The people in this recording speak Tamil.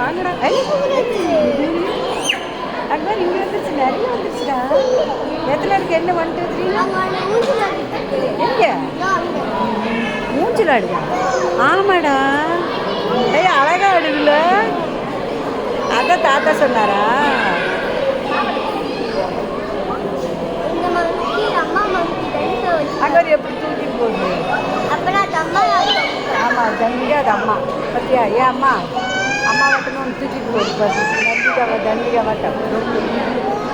வாங்கடா. அங்கே இங்கே வந்துருச்சு, நிறைய வந்துருச்சுடா. எத்தனை இருக்கு? என்ன 1 2 3 எங்கே மூஞ்சில் ஆடுதா? ஆமாடா. ஏய் அழகா ஆடுதுல. அதான் தாத்தா சொன்னாரா? அங்கே எப்படி தூக்கிட்டு போகுது? ஆமாம் தண்டிகா, அது அம்மா பத்தியா? ஏன் அம்மா அம்மா வட்டணும் தூக்கிட்டு போகுது. பார்த்து தண்டிகா வட்டம்.